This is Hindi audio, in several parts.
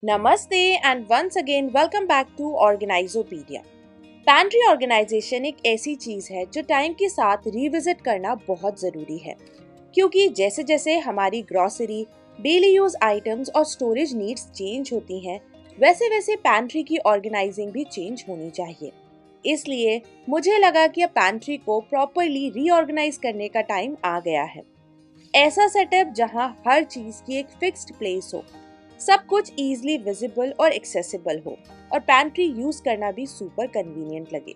नमस्ते and once again welcome back to Organizopedia. Pantry organization एक ऐसी चीज है जो टाइम के साथ रिविजिट करना बहुत जरूरी है, क्योंकि जैसे जैसे हमारी ग्रोसरी, डेली यूज आइटम्स और स्टोरेज नीड्स चेंज होती हैं, वैसे वैसे पैंट्री की ऑर्गेनाइजिंग भी चेंज होनी चाहिए। इसलिए मुझे लगा कि अब पैंट्री को प्रॉपरली रीऑर्गेनाइज करने का टाइम आ गया है। ऐसा सेटअप जहां हर चीज की एक फिक्स्ड प्लेस हो, सब कुछ इजीली विजिबल और एक्सेसिबल हो और पैंट्री यूज करना भी सुपर कन्वीनियंट लगे।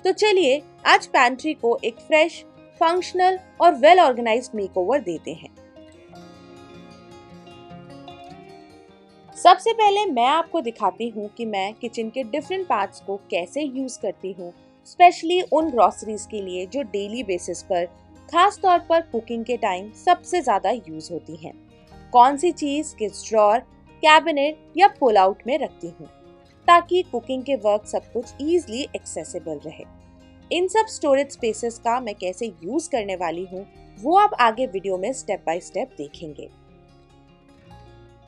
तो चलिए आज पैंट्री को एक फ्रेश, फंक्शनल और वेल ऑर्गेनाइज्ड मेकओवर देते हैं। सबसे पहले मैं आपको दिखाती हूँ कि मैं किचन के डिफरेंट पार्ट्स को कैसे यूज करती हूँ, स्पेशली उन ग्रोसरीज के लिए जो डेली बेसिस पर, खास तौर पर कुकिंग के टाइम सबसे ज्यादा यूज होती हैं। कौन सी चीज किस ड्रॉर, कैबिनेट या पुल आउट में रखती हूँ, ताकि कुकिंग के वक्त सब कुछ इजीली एक्सेसिबल रहे। इन सब स्टोरेज स्पेसेस का मैं कैसे यूज करने वाली हूँ वो आप आगे वीडियो में स्टेप बाय स्टेप देखेंगे।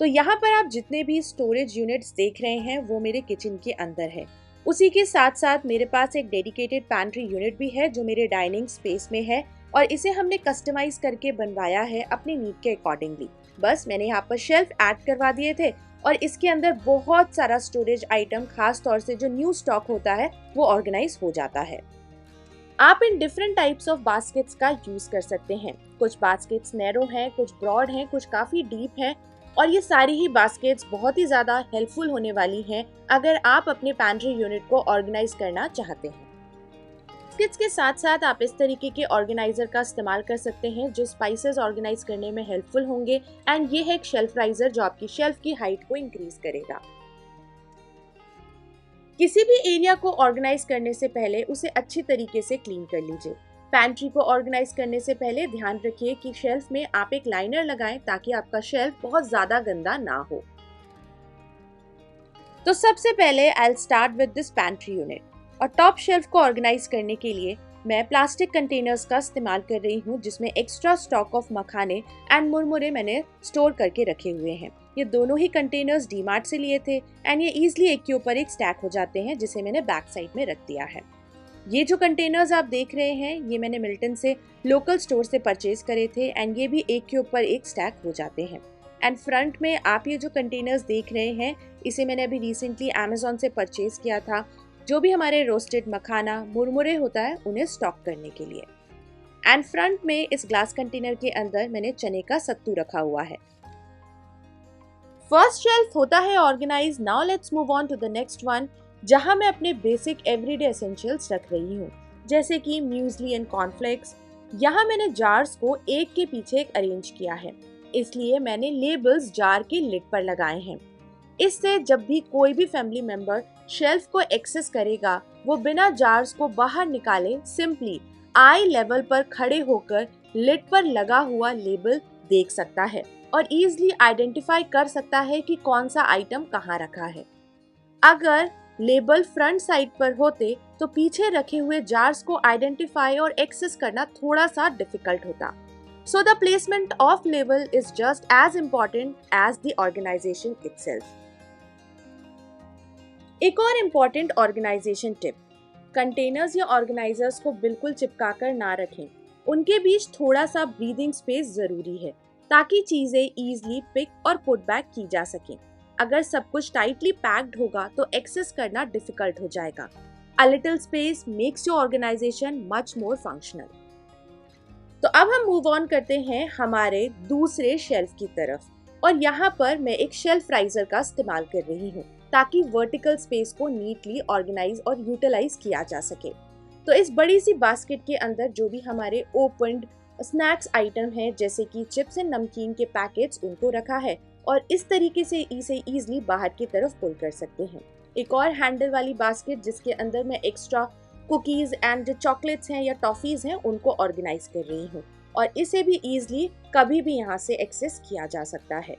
तो यहाँ पर आप जितने भी स्टोरेज यूनिट्स देख रहे हैं वो मेरे किचन के अंदर है। उसी के साथ साथ मेरे पास एक डेडिकेटेड पैंट्री यूनिट भी है जो मेरे डाइनिंग स्पेस में है और इसे हमने कस्टमाइज करके बनवाया है अपनी नीड के अकॉर्डिंगली। बस मैंने यहाँ पर शेल्फ ऐड करवा दिए थे और इसके अंदर बहुत सारा स्टोरेज आइटम, खास तौर से जो न्यू स्टॉक होता है वो ऑर्गेनाइज हो जाता है। आप in different types of baskets का यूज कर सकते हैं। कुछ बास्केट्स नैरो हैं, कुछ ब्रॉड हैं, कुछ काफी डीप हैं और ये सारी ही बास्केट्स बहुत ही ज्यादा हेल्पफुल होने वाली हैं अगर आप अपने पैंट्री यूनिट को ऑर्गेनाइज करना चाहते हैं। बास्केट्स के साथ साथ आप इस तरीके के ऑर्गेनाइजर का इस्तेमाल कर सकते हैं जो स्पाइसेस ऑर्गेनाइज करने में हेल्पफुल होंगे। एंड ये है एक शेल्फ राइजर जो आपकी शेल्फ की हाइट को इंक्रीज करेगा। किसी भी एरिया को ऑर्गेनाइज करने से पहले उसे अच्छी तरीके से क्लीन कर लीजिए। पैंट्री को ऑर्गेनाइज करने से पहले ध्यान रखिए कि शेल्फ में आप एक लाइनर लगाएं ताकि आपका शेल्फ बहुत ज्यादा गंदा ना हो। तो सबसे पहले I will start with this pantry unit और टॉप शेल्फ को ऑर्गेनाइज करने के लिए मैं प्लास्टिक कंटेनर्स का इस्तेमाल कर रही हूँ जिसमें एक्स्ट्रा स्टॉक ऑफ मखाने एंड मुरमुरे मैंने स्टोर करके रखे हुए हैं। ये दोनों ही कंटेनर्स डीमार्ट से लिए थे एंड ये इजीली एक के ऊपर एक स्टैक हो जाते हैं, जिसे मैंने बैक साइड में रख दिया है। ये जो कंटेनर्स आप देख रहे हैं ये मैंने मिल्टन से लोकल स्टोर से परचेज करे थे एंड ये भी एक के ऊपर एक स्टैक हो जाते हैं। एंड फ्रंट में आप ये जो कंटेनर्स देख रहे हैं इसे मैंने अभी रिसेंटली अमेज़न से परचेज किया था, जो भी हमारे रोस्टेड मखाना, मुरमुरे होता है उन्हें स्टॉक करने के लिए। एंड फ्रंट में इस ग्लास कंटेनर के अंदर मैंने चने का सत्तू रखा हुआ है। फर्स्ट शेल्फ होता है organise. Now let's move on to the next one, जहां मैं अपने बेसिक एवरीडे एसेंशियल्स रख रही हूँ, जैसे कि म्यूजली एंड कॉर्नफ्लेक्स। यहाँ मैंने जार्स को एक के पीछे एक अरेंज किया है, इसलिए मैंने लेबल्स जार के लिड पर लगाए हैं। इससे जब भी कोई भी फैमिली मेंबर शेल्फ को एक्सेस करेगा वो बिना जार्स को बाहर निकाले सिंपली आई लेवल पर खड़े होकर लिड पर लगा हुआ लेबल देख सकता है और इजीली आइडेंटिफाई कर सकता है कि कौन सा आइटम कहाँ रखा है। अगर लेबल फ्रंट साइड पर होते तो पीछे रखे हुए जार्स को आइडेंटिफाई और एक्सेस करना थोड़ा सा डिफिकल्ट होता। So the placement of label is just as important as the organization itself. एक और इम्पॉर्टेंट ऑर्गेनाइजेशन टिप, कंटेनर्स या ऑर्गेनाइजर्स को बिल्कुल चिपकाकर ना रखें। उनके बीच थोड़ा सा ब्रीदिंग स्पेस जरूरी है ताकि चीजें इजीली पिक और पुट बैक की जा सकें। अगर सब कुछ टाइटली पैक्ड होगा तो एक्सेस करना डिफिकल्ट हो जाएगा। A little space makes your organization much more functional. तो अब हम मूव ऑन करते हैं हमारे दूसरे शेल्फ की तरफ और यहाँ पर मैं एक शेल्फ राइजर का इस्तेमाल कर रही हूँ ताकि वर्टिकल स्पेस को नीटली ऑर्गेनाइज और यूटिलाइज किया जा सके। तो इस बड़ी सी बास्केट के अंदर जो भी हमारे ओपन्ड स्नैक्स आइटम हैं, जैसे कि चिप्स एंड नमकीन के पैकेट्स, उनको रखा है और इस तरीके से इसे इजीली बाहर की तरफ पुल कर सकते हैं। एक और हैंडल वाली बास्केट जिसके अंदर मैं एक्स्ट्रा कुकीज एंड चॉकलेट्स हैं या टॉफीज हैं उनको ऑर्गेनाइज कर रही हूँ और इसे भी इजीली कभी भी यहाँ से एक्सेस किया जा सकता है।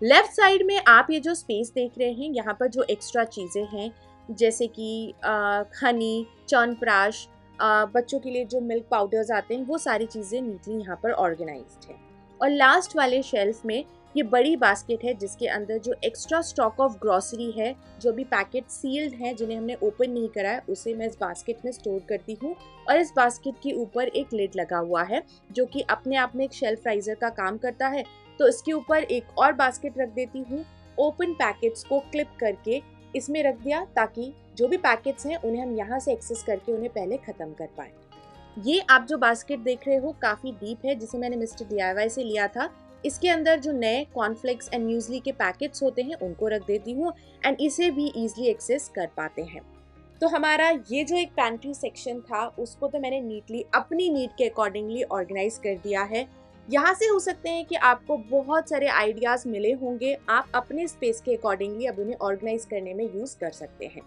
लेफ्ट साइड में आप ये जो स्पेस देख रहे हैं, यहाँ पर जो एक्स्ट्रा चीज़ें हैं जैसे कि हनी, च्यवनप्राश, बच्चों के लिए जो मिल्क पाउडर्स आते हैं, वो सारी चीज़ें नीटली यहाँ पर ऑर्गेनाइज्ड हैं। और लास्ट वाले शेल्फ में ये बड़ी बास्केट है जिसके अंदर जो एक्स्ट्रा स्टॉक ऑफ ग्रॉसरी है, जो भी पैकेट सील्ड हैं जिन्हें हमने ओपन नहीं करा है, उसे मैं इस बास्केट में स्टोर करती हूँ। और इस बास्केट के ऊपर एक लिड लगा हुआ है जो कि अपने आप में एक शेल्फ राइजर का काम करता है। तो इसके ऊपर एक और बास्केट रख देती हूँ। ओपन पैकेट्स को क्लिप करके इसमें रख दिया ताकि जो भी पैकेट्स हैं उन्हें हम यहाँ से एक्सेस करके उन्हें पहले ख़त्म कर पाएँ। ये आप जो बास्केट देख रहे हो काफ़ी डीप है, जिसे मैंने मिस्टर DIY से लिया था। इसके अंदर जो नए कॉर्नफ्लेक्स एंड म्यूज़ली के पैकेट्स होते हैं उनको रख देती हूँ एंड इसे भी ईजिली एक्सेस कर पाते हैं। तो हमारा ये जो एक पैंट्री सेक्शन था उसको तो मैंने नीटली अपनी नीड के अकॉर्डिंगली ऑर्गेनाइज कर दिया है। यहाँ से हो सकते हैं कि आपको बहुत सारे आइडियाज़ मिले होंगे, आप अपने स्पेस के अकॉर्डिंगली अब उन्हें ऑर्गेनाइज करने में यूज़ कर सकते हैं।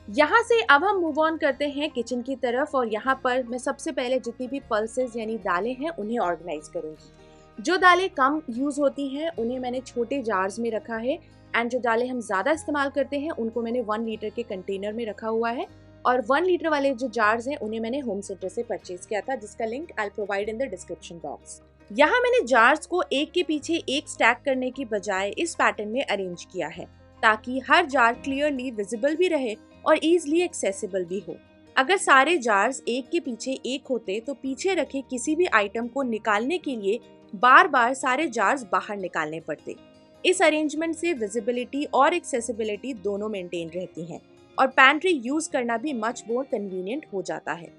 यहाँ से अब हम मूव ऑन करते हैं किचन की तरफ और यहाँ पर मैं सबसे पहले जितनी भी पल्सेस यानी दालें हैं उन्हें ऑर्गेनाइज करूँगी। जो दालें कम यूज़ होती हैं उन्हें मैंने छोटे जार्स में रखा है एंड जो दालें हम ज़्यादा इस्तेमाल करते हैं उनको मैंने 1 लीटर के कंटेनर में रखा हुआ है। और 1 लीटर वाले जो जार्स हैं उन्हें मैंने होम सेंटर से परचेज किया था, जिसका link I provide in the description box. यहाँ मैंने जार्स को एक के पीछे एक स्टैक करने की बजाय इस पैटर्न में अरेंज किया है ताकि हर जार क्लियरली विजिबल भी रहे और ईजिली एक्सेसिबल भी हो। अगर सारे जार्स एक के पीछे एक होते तो पीछे रखे किसी भी आइटम को निकालने के लिए बार बार सारे जार्स बाहर निकालने पड़ते। इस अरेंजमेंट से विजिबिलिटी और एक्सेसिबिलिटी दोनों मेंटेन रहती हैं और पैंट्री यूज करना भी मच मोर कन्वीनियंट हो जाता है।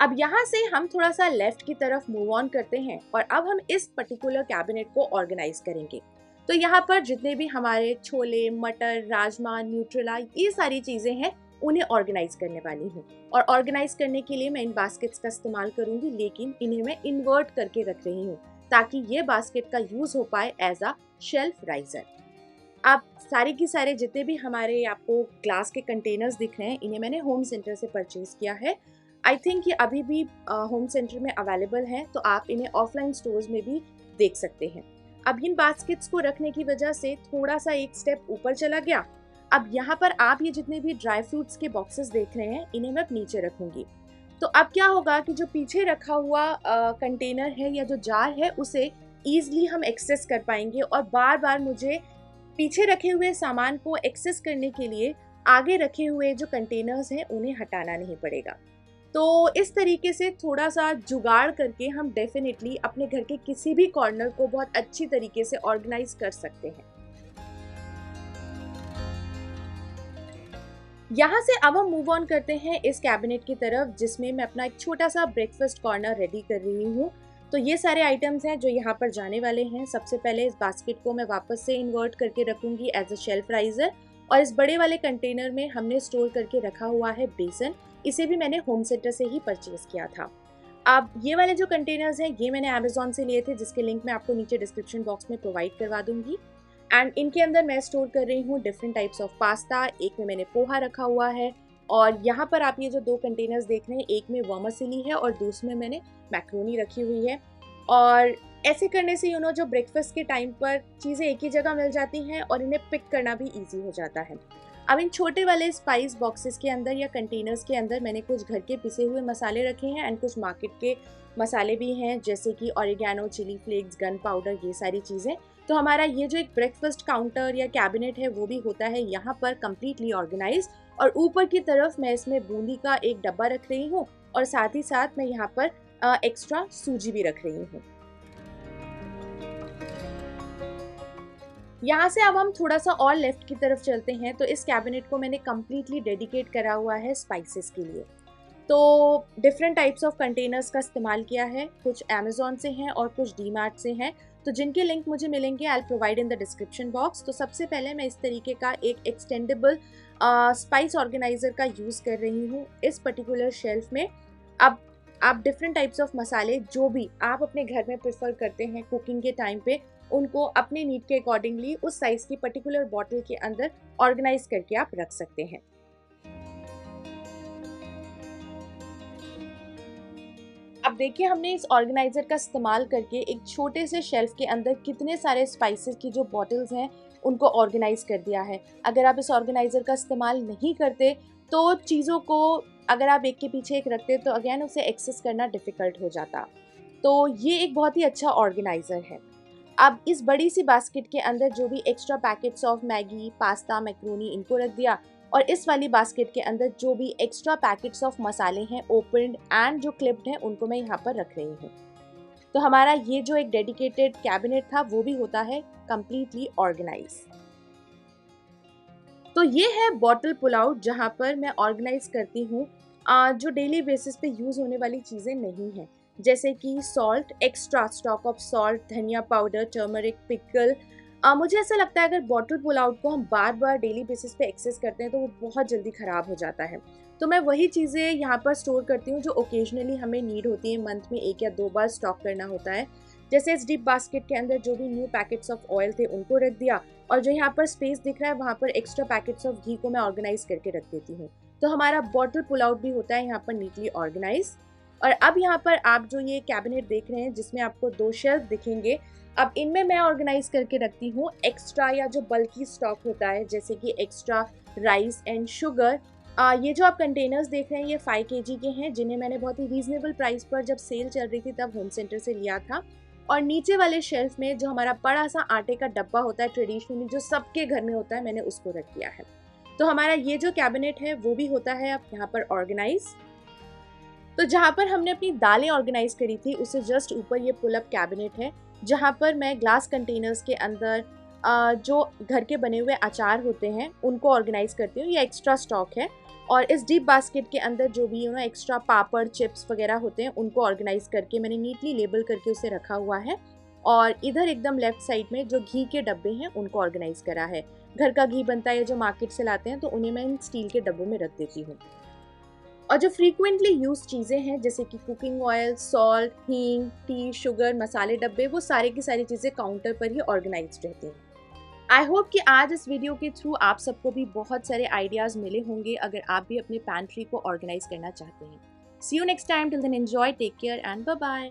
अब यहाँ से हम थोड़ा सा लेफ्ट की तरफ मूव ऑन करते हैं और अब हम इस पर्टिकुलर कैबिनेट को ऑर्गेनाइज करेंगे। तो यहाँ पर जितने भी हमारे छोले, मटर, राजमा, न्यूट्रेला, ये सारी चीज़ें हैं उन्हें ऑर्गेनाइज करने वाली हूँ। और ऑर्गेनाइज करने के लिए मैं इन बास्केट्स का इस्तेमाल करूँगी, लेकिन इन्हें मैं इन्वर्ट करके रख रही हूँ ताकि ये बास्केट का यूज़ हो पाए एज अ शेल्फ राइजर। आप सारे के सारे जितने भी हमारे आपको ग्लास के कंटेनर्स दिख रहे हैं इन्हें मैंने होम सेंटर से परचेज किया है। आई थिंक ये अभी भी होम सेंटर में अवेलेबल है, तो आप इन्हें ऑफलाइन स्टोर्स में भी देख सकते हैं। अब इन बास्केट्स को रखने की वजह से थोड़ा सा एक स्टेप ऊपर चला गया। अब यहाँ पर आप ये जितने भी ड्राई फ्रूट्स के बॉक्सेस देख रहे हैं इन्हें मैं नीचे रखूंगी। तो अब क्या होगा कि जो पीछे रखा हुआ कंटेनर है या जो जार है उसे ईजिली हम एक्सेस कर पाएंगे और बार बार मुझे पीछे रखे हुए सामान को एक्सेस करने के लिए आगे रखे हुए जो कंटेनर्स हैं उन्हें हटाना नहीं पड़ेगा। तो इस तरीके से थोड़ा सा जुगाड़ करके हम डेफिनेटली अपने घर के किसी भी कॉर्नर को बहुत अच्छी तरीके से ऑर्गेनाइज कर सकते हैं। यहाँ से अब हम मूव ऑन करते हैं इस कैबिनेट की तरफ जिसमें मैं अपना एक छोटा सा ब्रेकफास्ट कॉर्नर रेडी कर रही हूँ। तो ये सारे आइटम्स हैं जो यहाँ पर जाने वाले हैं। सबसे पहले इस बास्केट को मैं वापस से इन्वर्ट करके रखूँगी एज अ शेल्फ राइजर और इस बड़े वाले कंटेनर में हमने स्टोर करके रखा हुआ है बेसन। इसे भी मैंने होम सेंटर से ही परचेज किया था। अब ये वाले जो कंटेनर्स हैं ये मैंने अमेजोन से लिए थे, जिसके लिंक मैं आपको नीचे डिस्क्रिप्शन बॉक्स में प्रोवाइड करवा दूंगी। एंड इनके अंदर मैं स्टोर कर रही हूँ डिफरेंट टाइप्स ऑफ पास्ता। एक में मैंने पोहा रखा हुआ है और यहाँ पर आप ये जो 2 कंटेनर्स देख रहे हैं, एक में वर्मिसेली है और दूसरे में मैंने मैक्रोनी रखी हुई है। और ऐसे करने से जो ब्रेकफास्ट के टाइम पर चीज़ें एक ही जगह मिल जाती हैं और इन्हें पिक करना भी ईजी हो जाता है। अब इन छोटे वाले स्पाइस बॉक्सेस के अंदर या कंटेनर्स के अंदर मैंने कुछ घर के पिसे हुए मसाले रखे हैं एंड कुछ मार्केट के मसाले भी हैं, जैसे कि oregano, chilli flakes, gun powder, ये सारी चीज़ें। तो हमारा ये जो एक ब्रेकफास्ट काउंटर या कैबिनेट है वो भी होता है यहाँ पर कम्प्लीटली ऑर्गेनाइज। और ऊपर की तरफ मैं इसमें बूंदी का एक डब्बा रख रही हूँ और साथ ही साथ मैं यहाँ पर एक्स्ट्रा सूजी भी रख रही हूँ। यहाँ से अब हम थोड़ा सा और लेफ्ट की तरफ चलते हैं। तो इस कैबिनेट को मैंने कम्प्लीटली डेडिकेट करा हुआ है स्पाइसेस के लिए। तो डिफरेंट टाइप्स ऑफ कंटेनर्स का इस्तेमाल किया है, कुछ अमेजोन से हैं और कुछ डीमार्ट से हैं। तो जिनके लिंक मुझे मिलेंगे I provide in the description box. तो सबसे पहले मैं इस तरीके का एक एक्सटेंडेबल स्पाइस ऑर्गेनाइजर का यूज़ कर रही हूँ इस पर्टिकुलर शेल्फ में। अब आप डिफरेंट टाइप्स ऑफ मसाले जो भी आप अपने घर में प्रेफर करते हैं कुकिंग के टाइम पे, उनको अपने नीड के अकॉर्डिंगली उस साइज की पर्टिकुलर बॉटल के अंदर ऑर्गेनाइज करके आप रख सकते हैं। अब देखिए हमने इस ऑर्गेनाइजर का इस्तेमाल करके एक छोटे से शेल्फ के अंदर कितने सारे स्पाइसेस की जो बॉटल्स हैं उनको ऑर्गेनाइज कर दिया है। अगर आप इस ऑर्गेनाइजर का इस्तेमाल नहीं करते तो चीज़ों को अगर आप एक के पीछे एक रखते तो अगेन उसे एक्सेस करना डिफ़िकल्ट हो जाता। तो ये एक बहुत ही अच्छा ऑर्गेनाइज़र है। अब इस बड़ी सी बास्केट के अंदर जो भी extra packets of Maggi, pasta, macaroni इनको रख दिया, और इस वाली बास्केट के अंदर जो भी एक्स्ट्रा पैकेट्स ऑफ मसाले हैं ओपन्ड एंड जो क्लिप्ड हैं उनको मैं यहाँ पर रख रही हूँ। तो हमारा ये जो एक डेडिकेटेड कैबिनेट था वो भी होता है कंप्लीटली ऑर्गेनाइज। तो ये है बॉटल पुल आउट, जहाँ पर मैं ऑर्गेनाइज करती हूँ जो डेली बेसिस पे यूज़ होने वाली चीज़ें नहीं हैं, जैसे कि salt, extra stock of salt, धनिया पाउडर, टर्मरिक, पिकल। मुझे ऐसा लगता है अगर बॉटल पुल आउट को हम बार बार डेली बेसिस पे एक्सेस करते हैं तो वो बहुत जल्दी ख़राब हो जाता है। तो मैं वही चीज़ें यहाँ पर स्टोर करती हूँ जो ओकेजनली हमें नीड होती है, मंथ में 1 या 2 बार स्टॉक करना होता है। जैसे इस डीप बास्केट के अंदर जो भी न्यू पैकेट्स ऑफ ऑयल थे उनको रख दिया, और जो यहाँ पर स्पेस दिख रहा है वहाँ पर एक्स्ट्रा पैकेट्स ऑफ घी को मैं ऑर्गेनाइज करके रख देती हूँ। तो हमारा बॉटल पुल आउट भी होता है यहाँ पर नीटली ऑर्गेनाइज। और अब यहाँ पर आप जो ये कैबिनेट देख रहे हैं जिसमें आपको 2 शेल्फ दिखेंगे, अब इनमें मैं ऑर्गेनाइज करके रखती हूँ एक्स्ट्रा या जो बल्कि स्टॉक होता है, जैसे कि एक्स्ट्रा राइस एंड शुगर। ये जो आप कंटेनर्स देख रहे हैं ये 5 kg के हैं, जिन्हें मैंने बहुत ही रीजनेबल प्राइस पर जब सेल चल रही थी तब होम सेंटर से लिया था। और नीचे वाले शेल्फ में जो हमारा बड़ा सा आटे का डब्बा होता है ट्रेडिशनली जो सबके घर में होता है, मैंने उसको रख दिया है। तो हमारा ये जो कैबिनेट है वो भी होता है अब यहाँ पर ऑर्गेनाइज। तो जहाँ पर हमने अपनी दालें ऑर्गेनाइज करी थी उससे जस्ट ऊपर ये पुल अप कैबिनेट है, जहाँ पर मैं ग्लास कंटेनर्स के अंदर जो घर के बने हुए अचार होते हैं उनको ऑर्गेनाइज करती हूँ। ये एक्स्ट्रा स्टॉक है। और इस डीप बास्केट के अंदर जो भी एक्स्ट्रा पापड़, चिप्स वगैरह होते हैं उनको ऑर्गेनाइज करके मैंने नीटली लेबल करके उसे रखा हुआ है। और इधर एकदम लेफ्ट साइड में जो घी के डब्बे हैं उनको ऑर्गेनाइज करा है। घर का घी बनता है जो मार्केट से लाते हैं तो उन्हें मैं इन स्टील के डब्बों में रख देती हूँ। और जो फ्रीक्वेंटली यूज चीज़ें हैं जैसे कि कुकिंग ऑयल, सॉल्ट, हींग, टी, शुगर, मसाले डब्बे, वो सारे की सारी चीज़ें काउंटर पर ही ऑर्गेनाइज्ड रहती हैं। आई होप कि आज इस वीडियो के थ्रू आप सबको भी बहुत सारे आइडियाज़ मिले होंगे अगर आप भी अपने पैंट्री को ऑर्गेनाइज करना चाहते हैं। See you next time, till then enjoy, take care and bye bye.